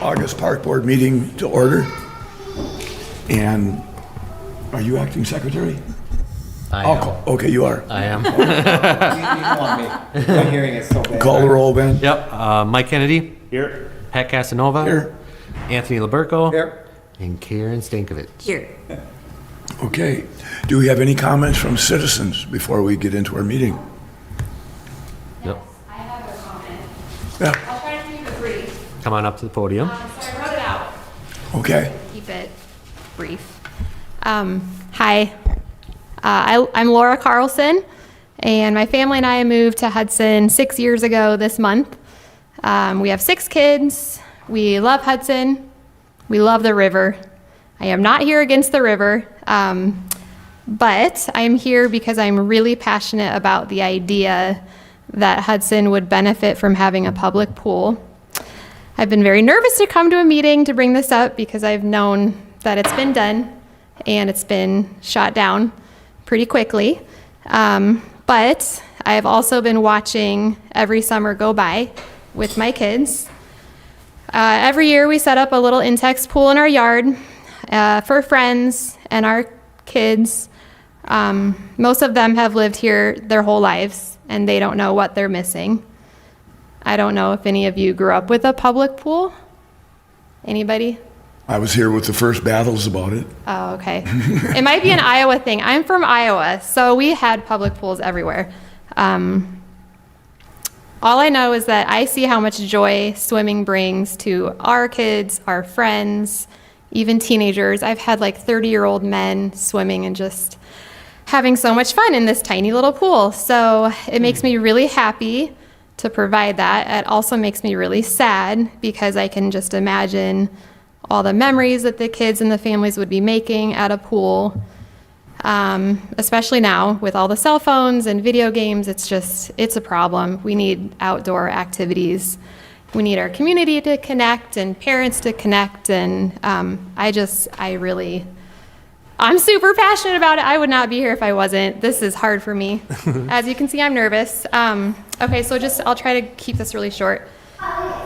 August Park Board meeting to order. And are you acting secretary? I I'll am. call- Okay, you are. I am. You don't want me. My hearing is so bad. Call the roll, Ben. Yep. Mike Kennedy, Here. Pat Casanova, Here. Anthony Laberco, Here. and Karen Stankovic. Here. Okay. Do we have any comments from citizens before we get into our meeting? Yep. I have a comment. Yeah, I'll try to keep it brief. Come on up to the podium. So I wrote it out. okay. Keep it brief. Hi. I'm Laura Carlson, and my family and I moved to Hudson 6 years ago this month. We have 6 kids. We love Hudson. We love the river. I am not here against the river, but I'm here because I'm really passionate about the idea that Hudson would benefit from having a public pool. I've been very nervous to come to a meeting to bring this up because I've known that it's been done and it's been shot down pretty quickly. But I've also been watching every summer go by with my kids. Every year we set up a little Intex pool in our yard for friends and our kids. Most of them have lived here their whole lives and they don't know what they're missing. I don't know if any of you grew up with a public pool. Anybody? I was here with the first battles about it. Oh, okay. It might be an Iowa thing. I'm from Iowa, so we had public pools everywhere. All I know is that I see how much joy swimming brings to our kids, our friends, even teenagers. I've had like 30-year-old men swimming and just having so much fun in this tiny little pool. So it makes me really happy to provide that. It also makes me really sad because I can just imagine all the memories that the kids and the families would be making at a pool, especially now with all the cell phones and video games. It's a problem. We need outdoor activities. We need our community to connect and parents to connect. And I'm super passionate about it. I would not be here if I wasn't. This is hard for me. As you can see, I'm nervous. Okay, so I'll try to keep this really short.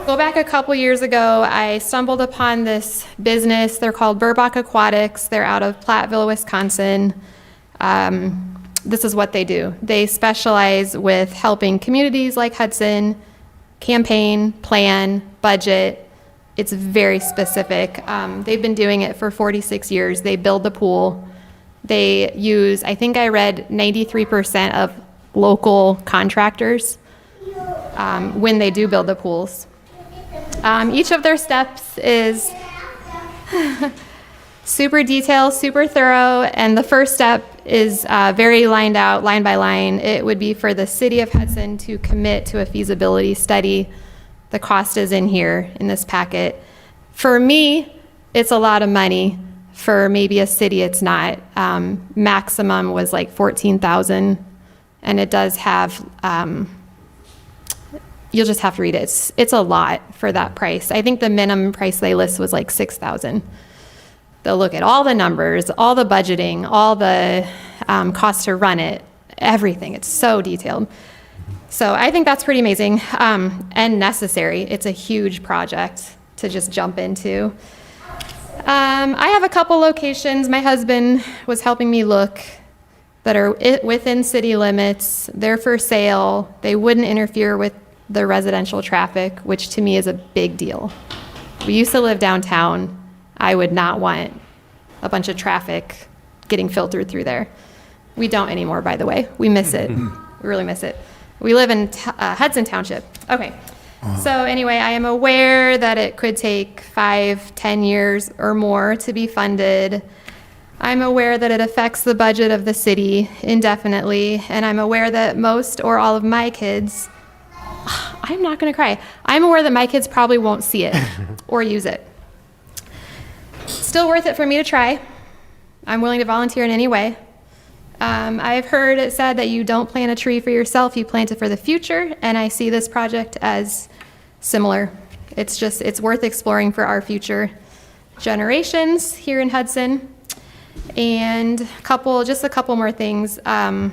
Go back a couple years ago, I stumbled upon this business. They're called Burbach Aquatics. They're out of Platteville, Wisconsin. This is what they do. They specialize with helping communities like Hudson campaign, plan, budget. It's very specific. They've been doing it for 46 years. They build the pool. They use, I think I read 93% of local contractors when they do build the pools. Each of their steps is super detailed, super thorough, and the first step is very lined out, line by line. It would be for the city of Hudson to commit to a feasibility study. The cost is in here in this packet. For me, it's a lot of money. For maybe a city, it's not. Maximum was like $14,000, and it does have, you'll just have to read it. It's a lot for that price. I think the minimum price they list was like $6,000. They'll look at all the numbers, all the budgeting, all the costs to run it, everything. It's so detailed. So I think that's pretty amazing and necessary. It's a huge project to just jump into. I have a couple locations my husband was helping me look that are within city limits. They're for sale. They wouldn't interfere with the residential traffic, which to me is a big deal. We used to live downtown. I would not want a bunch of traffic getting filtered through there. We don't anymore, by the way. We miss it. We really miss it. We live in Hudson Township. Okay. So anyway, I am aware that it could take 5-10 years or more to be funded. I'm aware that it affects the budget of the city indefinitely, and I'm aware that most or all of my kids, I'm not going to cry. I'm aware that my kids probably won't see it or use it. Still worth it for me to try. I'm willing to volunteer in any way. I've heard it said that you don't plant a tree for yourself, you plant it for the future, and I see this project as similar. It's worth exploring for our future generations here in Hudson. And just a couple more things. In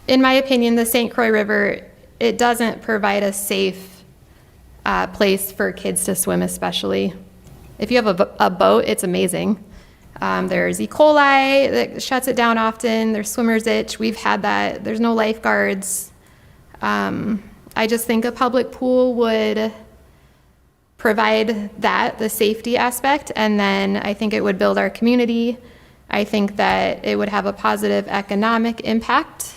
my opinion, the St. Croix River, it doesn't provide a safe place for kids to swim, especially. If you have a boat, it's amazing. There's E. coli that shuts it down often. There's swimmer's itch. We've had that. There's no lifeguards. I just think a public pool would provide that, the safety aspect, and then I think it would build our community. I think that it would have a positive economic impact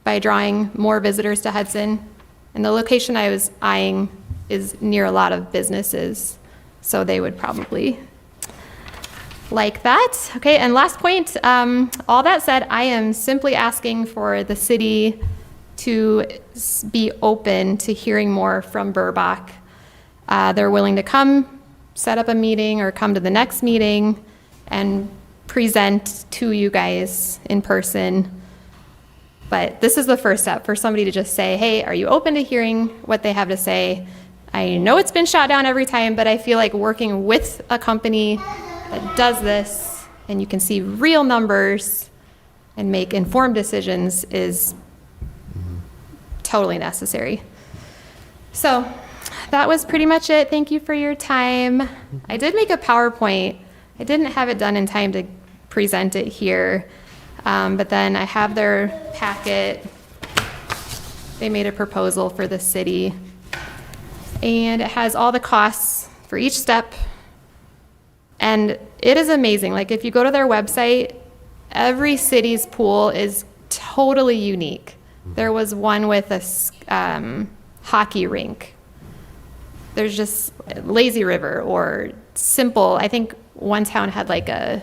by drawing more visitors to Hudson. And the location I was eyeing is near a lot of businesses, so they would probably like that. Okay, and last point, all that said, I am simply asking for the city to be open to hearing more from Burbach. They're willing to come, set up a meeting, or come to the next meeting and present to you guys in person. But this is the first step for somebody to just say, hey, are you open to hearing what they have to say? I know it's been shot down every time, but I feel like working with a company that does this and you can see real numbers and make informed decisions is totally necessary. So that was pretty much it. Thank you for your time. I did make a PowerPoint. I didn't have it done in time to present it here, but then I have their packet. They made a proposal for the city, and it has all the costs for each step. And it is amazing. Like, if you go to their website, every city's pool is totally unique. There was one with a hockey rink. There's just lazy river or simple. I think one town had like a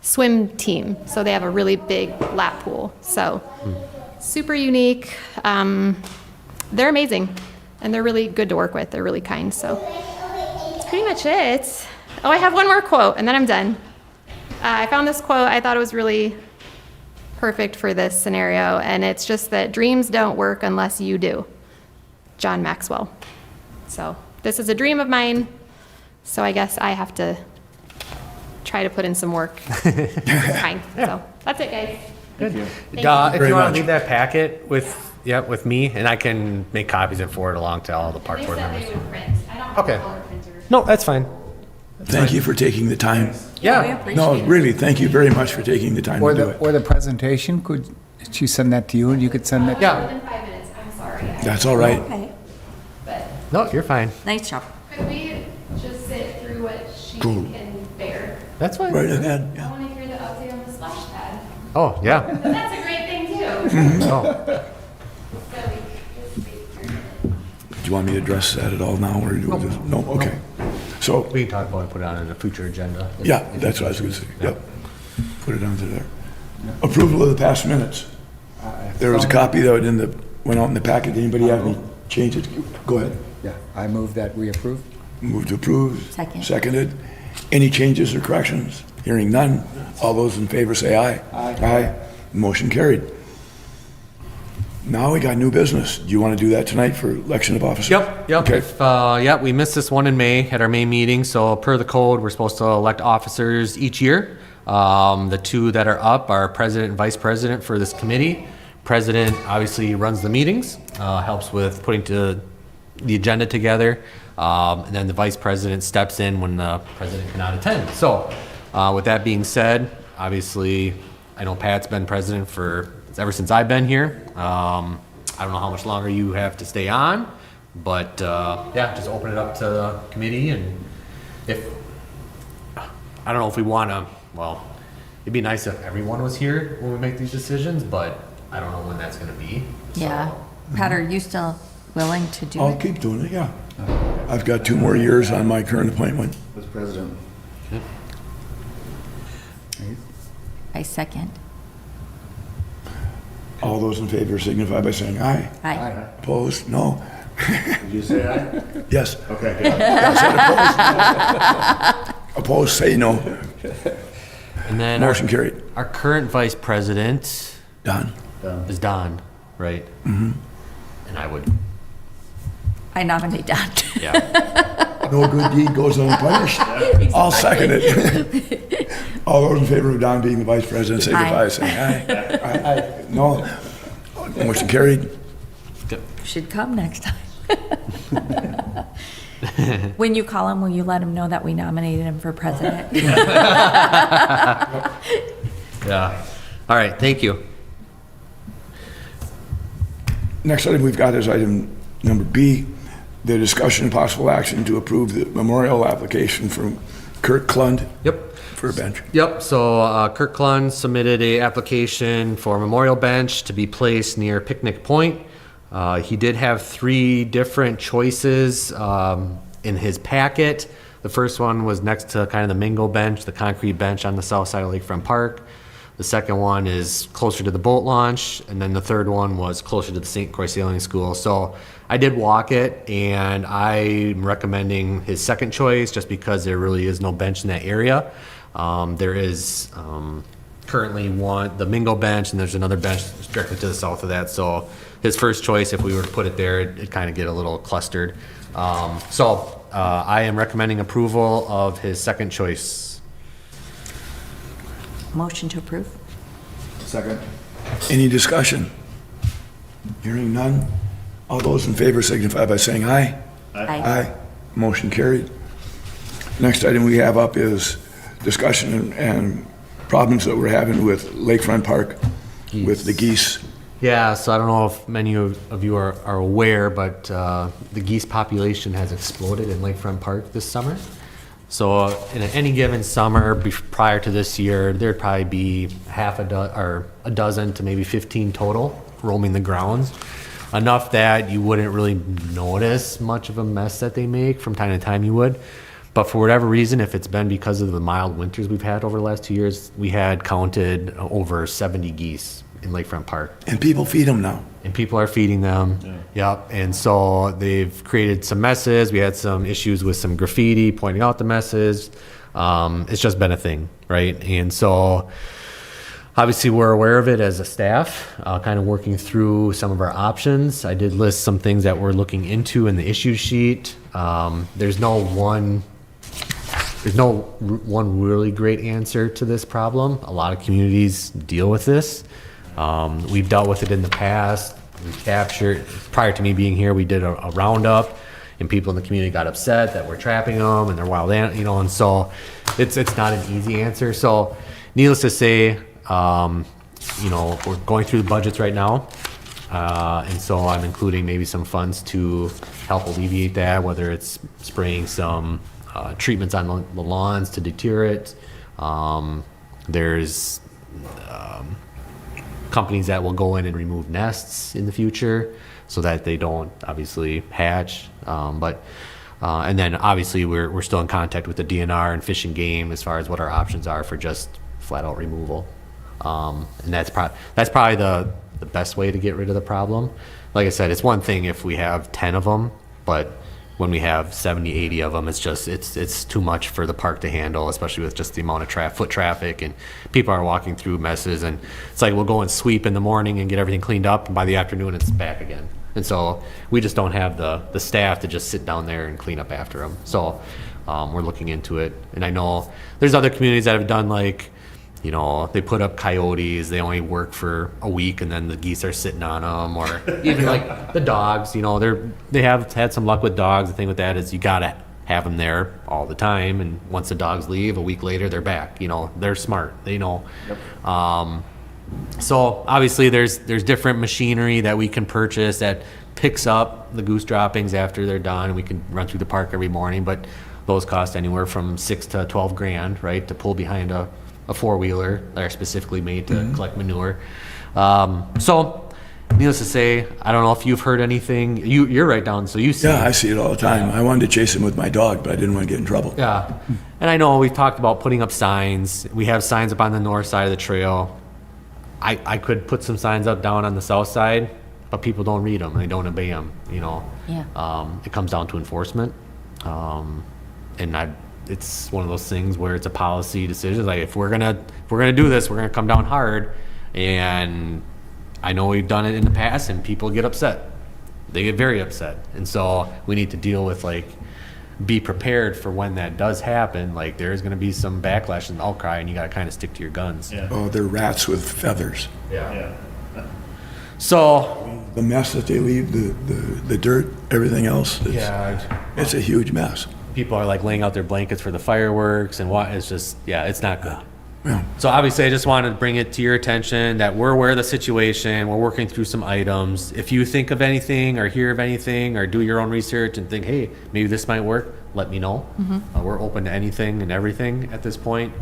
swim team, so they have a really big lap pool. So super unique. They're amazing, and they're really good to work with. They're really kind. So that's pretty much it. Oh, I have one more quote, and then I'm done. I found this quote. I thought it was really perfect for this scenario, and it's just that dreams don't work unless you do. John Maxwell. So this is a dream of mine, so I guess I have to try to put in some work. It's fine. So that's it, guys. Good. you. If Very you want much. to leave that packet with me, and I can make copies and forward along to all the park They board said members. they would print. I don't have Okay. a color printer. No, that's fine. Thank you for taking the time. Yeah. No, really, thank you very much for taking the time Or to do the, it. or the presentation, could she send that to you and you could send that? Yeah. Within 5 minutes. I'm sorry. That's all right. Okay, But No, you're fine. nice job. could we just sit through what she Cool. can bear? That's fine. Right ahead, I yeah. want to hear the update on the splash pad. Oh, yeah. But that's a great thing too. Oh, So we just wait for a minute. Do you want me to address that at all now, or do we just, no, okay. So, we can talk about it, put it on a future agenda. yeah, that's what I was gonna say, yep. Put it onto there. Approval of the past minutes. There was a copy that went out in the packet. Anybody have any changes? Go ahead. Yeah, I move that we approve. Move to approve. Second. Seconded. Any changes or corrections? Hearing none. All those in favor say aye. Aye. Motion carried. Now we got new business. Do you want to do that tonight for election of officers? Yep. Okay. If, we missed this one in May at our May meeting, so per the code, we're supposed to elect officers each year. The two that are up are president and vice president for this committee. President obviously runs the meetings, helps with putting the agenda together, and then the vice president steps in when the president cannot attend. So, with that being said, obviously, I know Pat's been president ever since I've been here. I don't know how much longer you have to stay on, but just open it up to the committee, and I don't know if we want to. Well, it'd be nice if everyone was here when we make these decisions, but I don't know when that's going to be. Yeah. Pat, are you still willing to do I'll it? keep doing it, yeah. I've got 2 more years on my current appointment. As president. I second. All those in favor signify by saying aye. Aye. Opposed? No. Did you say aye? Yes. Okay, good. I said opposed. Opposed, say no. And then Motion carried. our current vice president Done. is Don, right? Mm-hmm. And I would, I nominate Don. yeah. No good deed goes unpunished. I'll second it. All those in favor of Don being the vice president, signify by saying aye. Aye. No. Motion carried. Should come next time. When you call him, will you let him know that we nominated him for president? Yeah. All right, thank you. Next item we've got is item number B, the discussion and possible action to approve the memorial application from Kurt Klund Yep. for a bench. Yep, so Kirk Klund submitted a application for a memorial bench to be placed near Picnic Point. He did have 3 different choices in his packet. The first one was next to kind of the Mingo bench, the concrete bench on the south side of Lakefront Park. The second one is closer to the boat launch, and then the third one was closer to the St. Croix Sailing School. So I did walk it, and I'm recommending his second choice just because there really is no bench in that area. There is currently the Mingo bench, and there's another bench directly to the south of that. So his first choice, if we were to put it there, it'd kind of get a little clustered. I am recommending approval of his second choice. Motion to approve? Second. Any discussion? Hearing none. All those in favor signify by saying aye. Aye. Motion carried. Next item we have up is discussion and problems that we're having with Lakefront Park with the geese. Yeah, so I don't know if many of you are aware, but the geese population has exploded in Lakefront Park this summer. So in any given summer prior to this year, there'd probably be a dozen to maybe 15 total roaming the grounds. Enough that you wouldn't really notice much of a mess that they make. From time to time you would. But for whatever reason, if it's been because of the mild winters we've had over the last 2 years, we had counted over 70 geese in Lakefront Park. And people feed them now. And people are feeding them. Yep. And so they've created some messes. We had some issues with some graffiti pointing out the messes. It's just been a thing, right? And so obviously we're aware of it as a staff, kind of working through some of our options. I did list some things that we're looking into in the issue sheet. There's no one really great answer to this problem. A lot of communities deal with this. We've dealt with it in the past. We captured, prior to me being here, we did a roundup, and people in the community got upset that we're trapping them and they're wild, and so it's not an easy answer. So needless to say, we're going through the budgets right now, and so I'm including maybe some funds to help alleviate that, whether it's spraying some treatments on the lawns to deter it. There's companies that will go in and remove nests in the future so that they don't obviously hatch. And then obviously we're still in contact with the DNR and Fish and Game as far as what our options are for just flat out removal. And that's probably the best way to get rid of the problem. Like I said, it's one thing if we have 10 of them, but when we have 70, 80 of them, it's too much for the park to handle, especially with just the amount of foot traffic, and people are walking through messes, and it's like we'll go and sweep in the morning and get everything cleaned up, and by the afternoon it's back again. And so we just don't have the staff to just sit down there and clean up after them. So we're looking into it. And I know there's other communities that have done they put up coyotes, they only work for a week and then the geese are sitting on them, or even like the dogs, they have had some luck with dogs. The thing with that is you gotta have them there all the time, and once the dogs leave, a week later they're back. They're smart, they know. Yep. So obviously there's different machinery that we can purchase that picks up the goose droppings after they're done. We can run through the park every morning, but those cost anywhere from $6,000 to $12,000, right, to pull behind a four-wheeler that are specifically made to collect manure. So needless to say, I don't know if you've heard anything. You're right down, so you see. Yeah, I see it all the time. I wanted to chase him with my dog, but I didn't want to get in trouble. Yeah, and I know we've talked about putting up signs. We have signs up on the north side of the trail. I could put some signs up down on the south side, but people don't read them and they don't obey them. Yeah. It comes down to enforcement, it's one of those things where it's a policy decision. Like if we're gonna do this, we're gonna come down hard. And I know we've done it in the past, and people get upset. They get very upset, and so we need to deal with be prepared for when that does happen. There's gonna be some backlash and outcry, and you gotta kind of stick to your guns. Yeah. Oh, they're rats with feathers. Yeah. So the mess that they leave, the dirt, everything else. It's a huge mess. People are like laying out their blankets for the fireworks and what, it's just, yeah, it's not good. Yeah. So obviously, I just wanted to bring it to your attention that we're aware of the situation. We're working through some items. If you think of anything or hear of anything or do your own research and think, hey, maybe this might work, let me know. We're open to anything and everything at this point.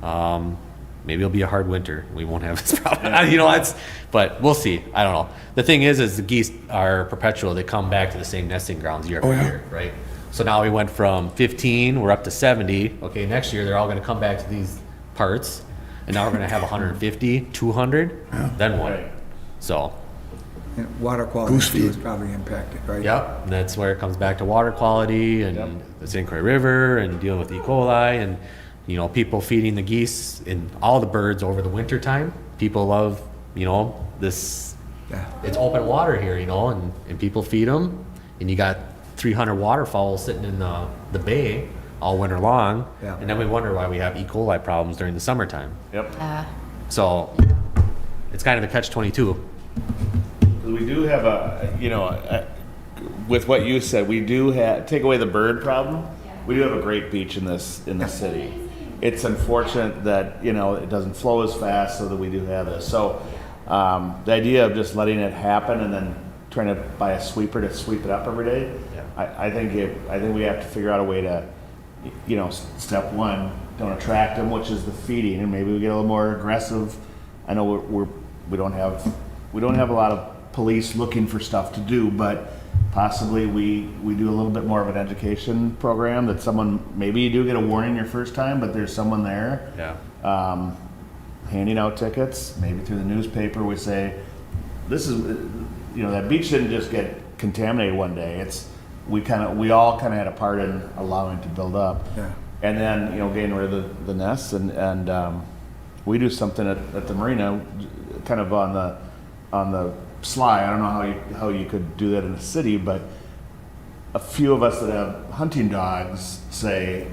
Maybe it'll be a hard winter. We won't have this problem. You know, but we'll see. I don't know. The thing is the geese are perpetual. They come back to the same nesting grounds year after year, right? So now we went from 15, we're up to 70. Okay, next year they're all going to come back to these parts, and now we're going to have 150, 200. Then what? So. And water quality Goose feed. is probably impacted, right? Yep, and that's where it comes back to water quality and the St. Croix River and dealing with E. coli and, you know, people feeding the geese and all the birds over the winter time. People love, you know, this, it's open water here, you know, and people feed them, and you got 300 waterfowl sitting in the bay all winter long, and then we wonder why we have E. coli problems during the summertime. Yep. So it's kind of a catch-22. We do have with what you said, we do have, take away the bird problem, we do have a great beach in the city. It's unfortunate that, you know, it doesn't flow as fast so that we do have this. So the idea of just letting it happen and then trying to buy a sweeper to sweep it up every day, I think we have to figure out a way to, you know, step one, don't attract them, which is the feeding, and maybe we get a little more aggressive. I know we don't have a lot of police looking for stuff to do, but possibly we do a little bit more of an education program that someone, maybe you do get a warning your first time, but there's someone there. Handing out tickets, maybe through the newspaper, we say, this is, you know, that beach didn't just get contaminated one day. We all kind of had a part in allowing it to build up. And then, you know, getting rid of the nests and we do something at the marina, kind of on the sly. I don't know how you could do that in a city, but a few of us that have hunting dogs say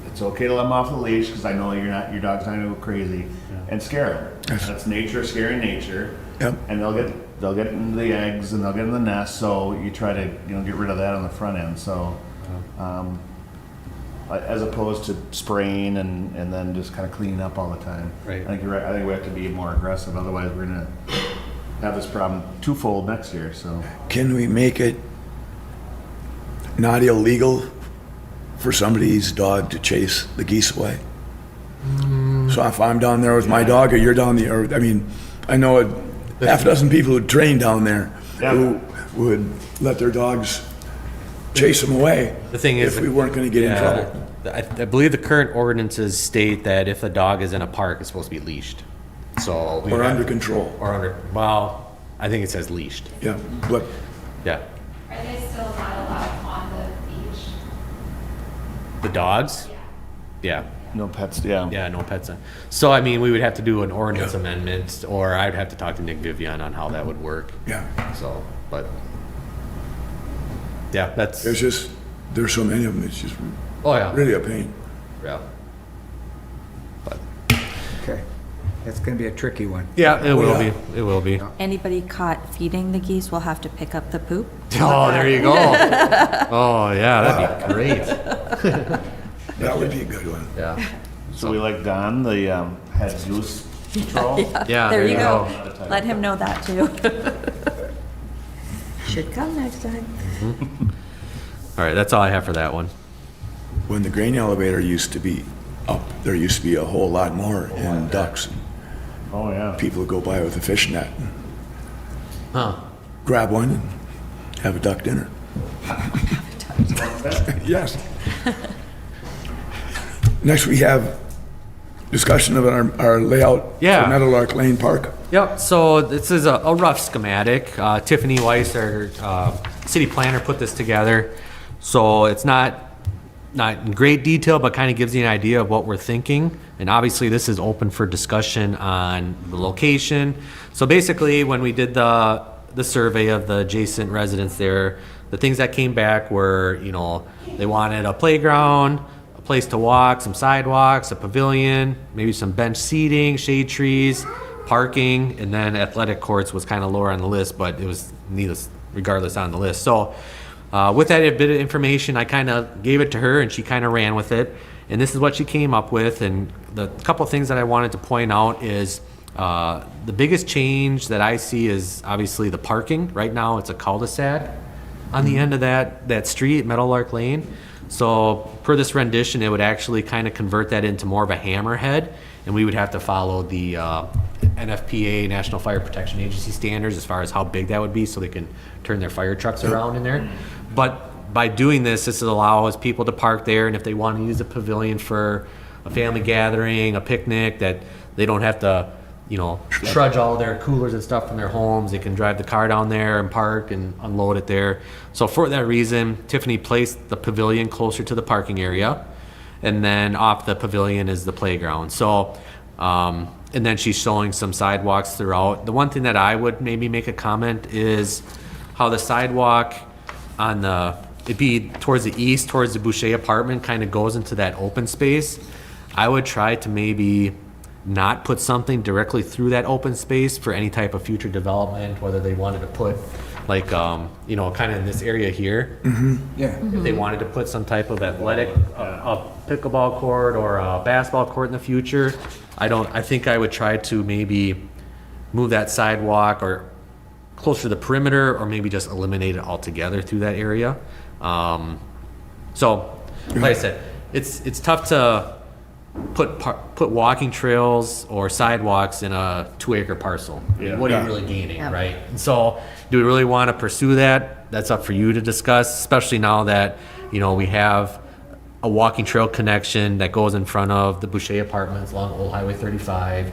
it's okay to let them off the leash because I know your dog's not going to go crazy, and scare them. That's nature scaring nature, and they'll get into the eggs and they'll get in the nest. So you try to, you know, get rid of that on the front end. So as opposed to spraying and then just kind of cleaning up all the time. Right. I think you're right. I think we have to be more aggressive. Otherwise, we're gonna have this problem twofold next year. So Can we make it not illegal for somebody's dog to chase the geese away? So if I'm down there with my dog or you're down there, I mean, I know half a dozen people who train down there who would let their dogs chase them away. The thing is, if we weren't going to get in trouble. I believe the current ordinances state that if the dog is in a park, it's supposed to be leashed. So Or under control. Well, I think it says leashed. Yeah, but Yeah. Are they still not allowed on the beach? The dogs? Yeah. no pets. Yeah. Yeah, no pets. So, I mean, we would have to do an ordinance amendment, or I'd have to talk to Nick Vivian on how that would work. yeah, So, but, yeah, that's, there's so many of them, it's just oh, yeah. really a pain. Yeah. But, Okay. That's going to be a tricky one. yeah, it will yeah. be. It will be. Anybody caught feeding the geese will have to pick up the poop. Oh, there you go. Oh, yeah, that'd be great. That would be a good one. Yeah. So we like Don, the head goose control. Yeah, There you go. Let him know that too. Should come next time. All right, that's all I have for that one. When the grain elevator used to be up, there used to be a whole lot more in ducks. Oh yeah. People would go by with a fish net and Huh. grab one and have a duck dinner. Yes. Next, we have discussion of our layout Yeah. for Meadowlark Lane Park. Yep, so this is a rough schematic. Tiffany Weiss, our city planner, put this together. So it's not in great detail, but kind of gives you an idea of what we're thinking. And obviously, this is open for discussion on the location. So basically, when we did the survey of the adjacent residents there, the things that came back were, you know, they wanted a playground, a place to walk, some sidewalks, a pavilion, maybe some bench seating, shade trees, parking, and then athletic courts was kind of lower on the list, but it was regardless on the list. So with that bit of information, I kind of gave it to her and she kind of ran with it. And this is what she came up with. And the couple things that I wanted to point out is the biggest change that I see is obviously the parking. Right now, it's a cul-de-sac on the end of that street, Meadowlark Lane. So per this rendition, it would actually kind of convert that into more of a hammerhead, and we would have to follow the NFPA, National Fire Protection Agency standards as far as how big that would be so they can turn their fire trucks around in there. But by doing this allows people to park there, and if they want to use a pavilion for a family gathering, a picnic, that they don't have to, trudge all their coolers and stuff from their homes. They can drive the car down there and park and unload it there. So for that reason, Tiffany placed the pavilion closer to the parking area, and then off the pavilion is the playground. So, and then she's showing some sidewalks throughout. The one thing that I would maybe make a comment is how the sidewalk it'd be towards the east, towards the Boucher apartment, kind of goes into that open space. I would try to maybe not put something directly through that open space for any type of future development, whether they wanted to put like, kind of in this area here. Yeah. If they wanted to put some type of athletic, a pickleball court or a basketball court in the future, I think I would try to maybe move that sidewalk or closer to the perimeter, or maybe just eliminate it altogether through that area. So, like I said, it's tough to put walking trails or sidewalks in a 2-acre parcel. I mean, what are you really gaining, right? And so, do we really want to pursue that? That's up for you to discuss, especially now that, we have a walking trail connection that goes in front of the Boucher Apartments along Old Highway 35.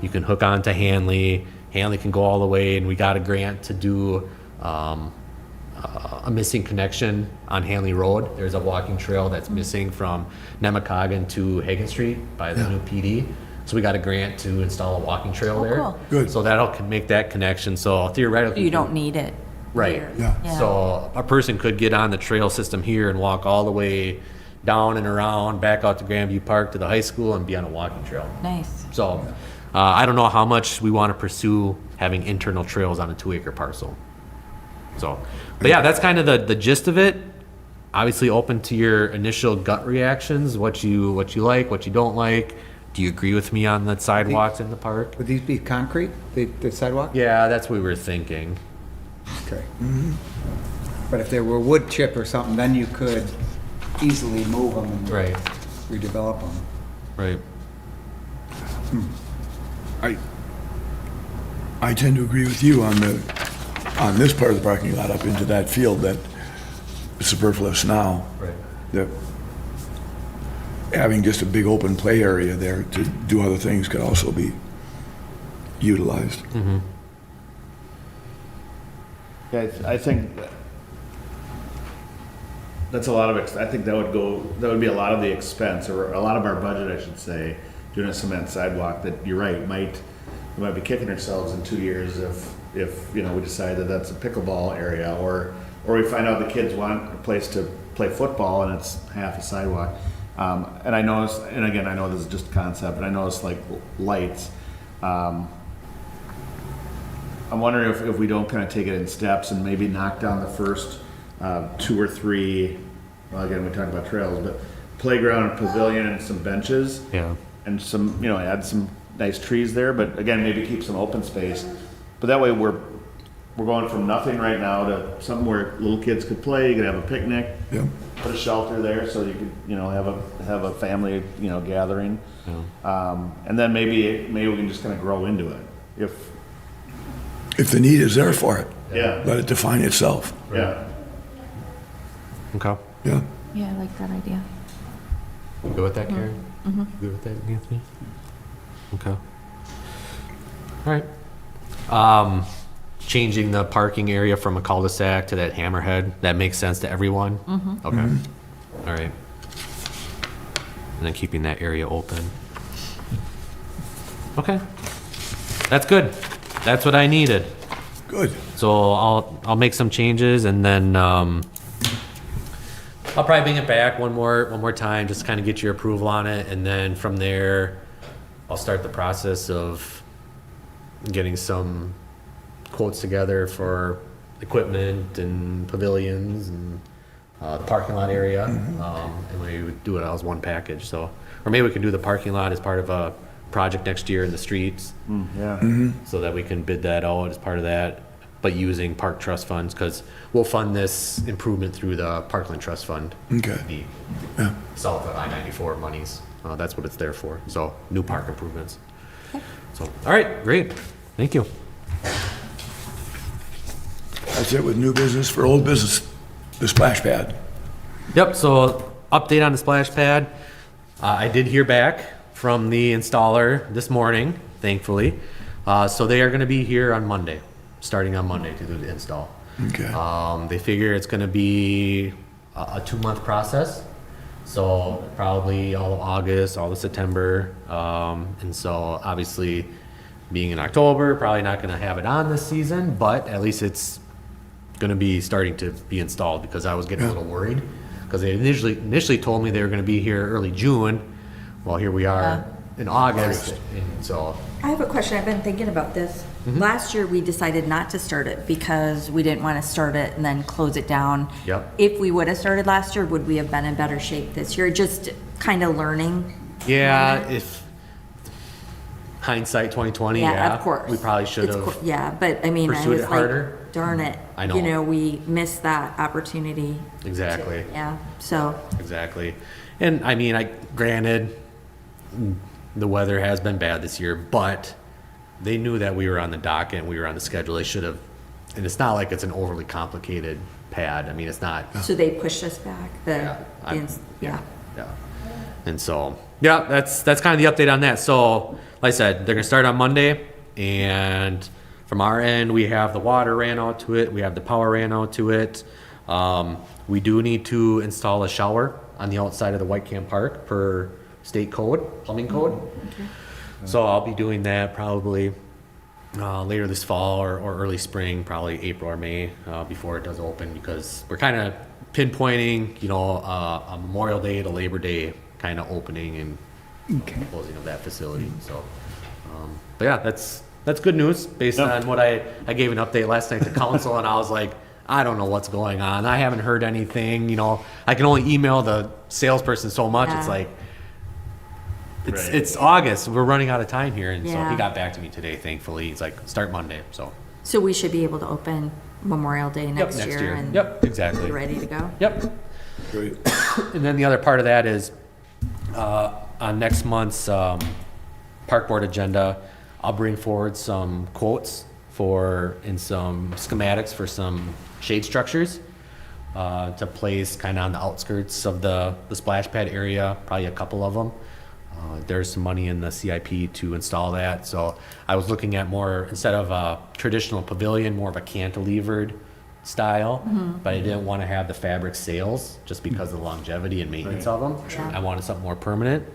You can hook on to Hanley. Hanley can go all the way, and we got a grant to do a missing connection on Hanley Road. There's a walking trail that's missing from Nemacoggin to Hagan Street by the new PD. So we got a grant to install a walking trail there. Cool. Good. So that'll make that connection. So theoretically, You don't need it. right. here. Yeah. So a person could get on the trail system here and walk all the way down and around, back out to Grandview Park to the high school and be on a walking trail. Nice. So I don't know how much we want to pursue having internal trails on a 2-acre parcel. So, but yeah, that's kind of the gist of it. Obviously open to your initial gut reactions, what you like, what you don't like. Do you agree with me on the sidewalks in the park? Would these be concrete, the sidewalk? Yeah, that's what we were thinking. Okay. But if there were wood chip or something, then you could easily move them and Right, redevelop them. right. I tend to agree with you on this part of the parking lot up into that field that is superfluous now. Right. That having just a big open play area there to do other things could also be utilized. Yeah, I think that's a lot of, I think that would be a lot of the expense, or a lot of our budget, I should say, doing a cement sidewalk that, you're right, we might be kicking ourselves in 2 years if we decide that that's a pickleball area, or we find out the kids want a place to play football and it's half a sidewalk. And I noticed, and again, I know this is just a concept, but I noticed like lights. I'm wondering if we don't kind of take it in steps and maybe knock down the first 2 or 3, well, again, we talked about trails, but playground and pavilion and some benches. Yeah. And some, add some nice trees there, but again, maybe keep some open space. But that way we're going from nothing right now to something where little kids could play, you could have a picnic, Yeah. put a shelter there so you could, have a family, gathering. And then maybe we can just kind of grow into it. If the need is there for it, Yeah, let it define itself. yeah. Okay. Yeah. Yeah, I like that idea. You good with that, Karen? You good with that, Anthony? Okay. All right. Changing the parking area from a cul-de-sac to that hammerhead, that makes sense to everyone? Okay. All right. And then keeping that area open. Okay. That's good. That's what I needed. Good. So I'll make some changes, and then I'll probably bring it back one more time, just kind of get your approval on it, and then from there, I'll start the process of getting some quotes together for equipment and pavilions and the parking lot area. And we would do it all as one package. So, or maybe we can do the parking lot as part of a project next year in the streets, Yeah. so that we can bid that out as part of that, but using park trust funds, because we'll fund this improvement through the Parkland Trust Fund. Okay. The Yeah. South of I-94 monies. That's what it's there for. So new park improvements. So, all right, great. Thank you. That's it with new business. For old business, the splash pad. Yep, so update on the splash pad. I did hear back from the installer this morning, thankfully. So they are gonna be here on Monday, starting on Monday to do the install. Okay. They figure it's gonna be a 2-month process. So probably all of August, all of September. And so obviously being in October, probably not gonna have it on this season, but at least it's gonna be starting to be installed, because I was getting a little worried. Because they initially told me they were gonna be here early June. Well, here we are in August, and so. I have a question. I've been thinking about this. Last year, we decided not to start it because we didn't want to start it and then close it down. Yep. If we would have started last year, would we have been in better shape this year? Just kind of learning. Yeah, if hindsight 2020, yeah. Of course. We probably should It's have. Yeah, but I mean, I pursued was it like, harder. darn it. I know. You know, we missed that opportunity. Exactly. Yeah, so. Exactly. And I mean, granted, the weather has been bad this year, but they knew that we were on the docket and we were on the schedule. They should have, and it's not like it's an overly complicated pad. I mean, it's not. So they pushed us back, Yeah. yeah. Yeah. And so, yeah, that's kind of the update on that. So, like I said, they're gonna start on Monday, and from our end, we have the water ran out to it, we have the power ran out to it. We do need to install a shower on the outside of the White Camp Park per state code, plumbing code. So I'll be doing that probably later this fall or early spring, probably April or May, before it does open, because we're kind of pinpointing, you know, a Memorial Day to Labor Day kind of opening and closing of that facility. So, but yeah, that's good news based on what I gave an update last night to council, and I was like, I don't know what's going on. I haven't heard anything. You know, I can only email the salesperson so much. It's Yeah. like, Right. it's August. We're running out of time here, and so Yeah. he got back to me today. Thankfully, he's like, start Monday. So we should be able to open Memorial Day next year and Yep, exactly. be ready to go. Yep. Great. And then the other part of that is on next month's park board agenda, I'll bring forward some quotes and some schematics for some shade structures to place kind of on the outskirts of the splash pad area, probably a couple of them. There's some money in the CIP to install that. So I was looking at more, instead of a traditional pavilion, more of a cantilevered style, but I didn't want to have the fabric sails just because of the longevity and maintenance of them. I wanted something more permanent.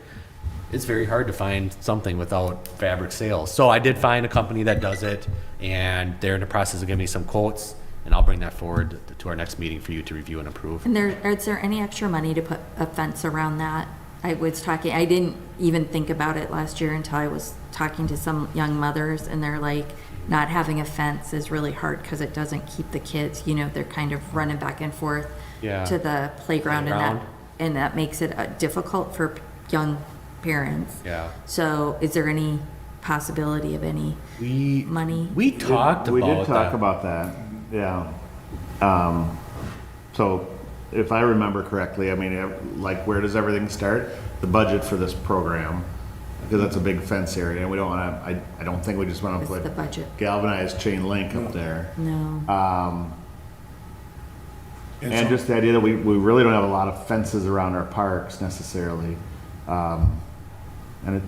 It's very hard to find something without fabric sails. So I did find a company that does it, and they're in the process of giving me some quotes, and I'll bring that forward to our next meeting for you to review and approve. And is there any extra money to put a fence around that? I didn't even think about it last year until I was talking to some young mothers, and they're like, not having a fence is really hard because it doesn't keep the kids, you know, they're kind of running back and forth Yeah. to the playground, and that makes it difficult for young parents. Yeah. So is there any possibility of any money? We talked We about did talk that. about that, yeah. So if I remember correctly, I mean, like, where does everything start? The budget for this program, because that's a big fence area, and we don't want to, I don't think we just want to What's put the budget? galvanized chain link up there. No. And so- just the idea that we really don't have a lot of fences around our parks necessarily. And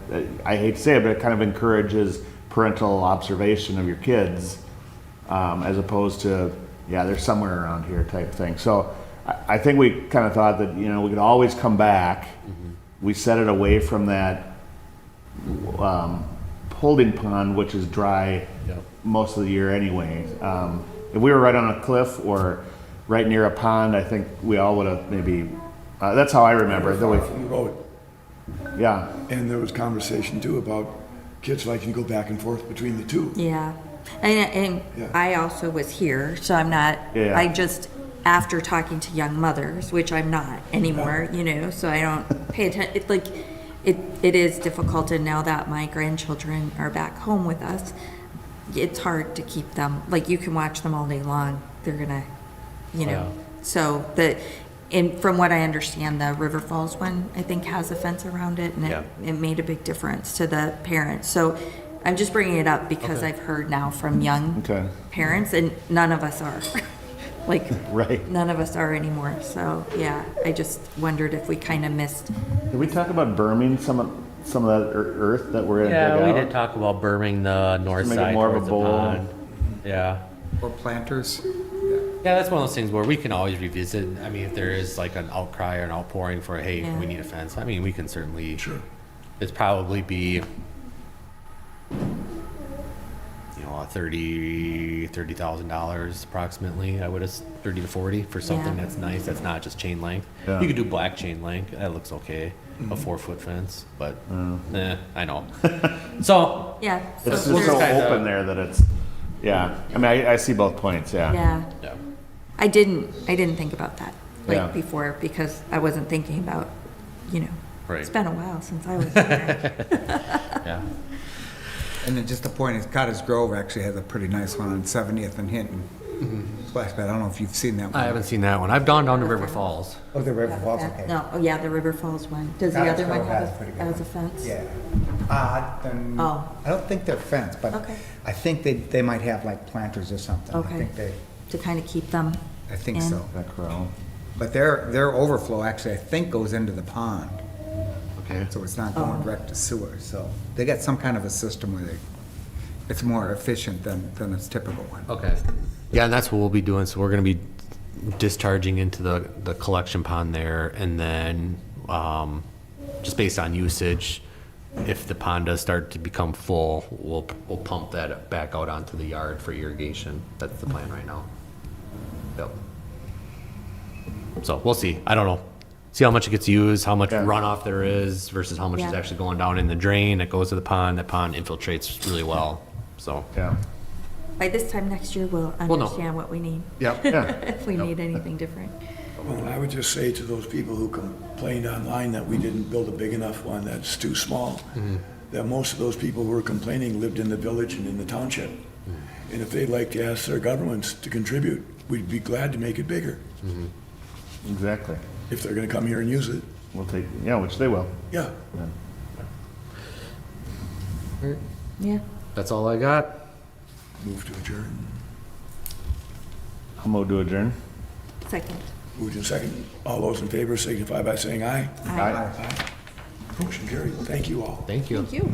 I hate to say it, but it kind of encourages parental observation of your kids, as opposed to, yeah, they're somewhere around here type thing. So I think we kind of thought that, you know, we could always come back. We set it away from that holding pond, which is dry Yep. most of the year anyway. If we were right on a cliff or right near a pond, I think we all would have maybe, that's how I remember it. Far from the road. Yeah, And there was conversation too about kids liking to go back and forth between the two. Yeah. And Yeah. I also was here, so I'm not, Yeah. I just, after talking to young mothers, which I'm not anymore, you know, so I don't pay attention. It's like, it is difficult, and now that my grandchildren are back home with us, it's hard to keep them, like, you can watch them all day long, they're gonna, you know, so and from what I understand, the River Falls one, I think, has a fence around it, and it made a big difference to the parents. So I'm just bringing it up because I've heard now from young parents, and none of us are. Like, Right. none of us are anymore. So, yeah, I just wondered if we kind of missed. Did we talk about berming some of that earth that we're gonna dig Yeah, out? we did talk about berming the north Make it side more of a towards the bowl. pond. Yeah. Or planters. Yeah, that's one of those things where we can always revisit. I mean, if there is like an outcry or an outpouring for, hey, Yeah. we need a fence, I mean, we can certainly. Sure. It's probably be, $30,000 approximately. I would have 30 to 40 for something Yeah. that's nice. That's not just chain link. Yeah. You could do black chain link. That looks okay. A 4-foot fence, but I know. So Yeah. So It's just there's- so kinda- open there that it's, yeah. I mean, I see both points, yeah. Yeah. yeah. I didn't think about that, like, Yeah. before, because I wasn't thinking about, you know, Right. it's been a while since I was there. Yeah. And then just the point is Cottage Grove actually has a pretty nice one on 70th and Hinton. Splash pad, I don't know if you've seen that one. I haven't seen that one. I've gone down to River Falls. Oh, the River Falls, okay. No, oh, yeah, the River Falls one. Does the Cottage other one Grove have has a pretty good a one. fence? Yeah. Then, Oh. I don't think they're fenced, but Okay. I think they might have like planters or something. I Okay. think they, To kind of keep them I think in? so. That crow. But their overflow actually, I think, goes into the pond. Okay. So it's not going direct to sewer, so they got some kind of a system where it's more efficient than a typical one. Okay. Yeah, and that's what we'll be doing. So we're going to be discharging into the collection pond there, and then just based on usage, if the pond does start to become full, we'll pump that back out onto the yard for irrigation. That's the plan right now. Yep. So we'll see. I don't know. See how much it gets used, how much Yeah. runoff there is versus how much is Yeah. actually going down in the drain that goes to the pond. That pond infiltrates really well. So. Yeah. By this time next year, we'll know. understand what we need. Yep. Yeah. If we need anything different. Well, I would just say to those people who complained online that we didn't build a big enough one that's too small, that most of those people who were complaining lived in the village and in the township. And if they'd like to ask their governments to contribute, we'd be glad to make it bigger, Exactly. if they're gonna come here and use it. We'll take, yeah, which they will. Yeah. Yeah. That's all I got. Move to adjourn. I'm gonna do adjourn. Second. Moved in second. All those in favor signify by saying aye. Aye. Aye. Motion carried. Thank you all. Thank you. Thank you.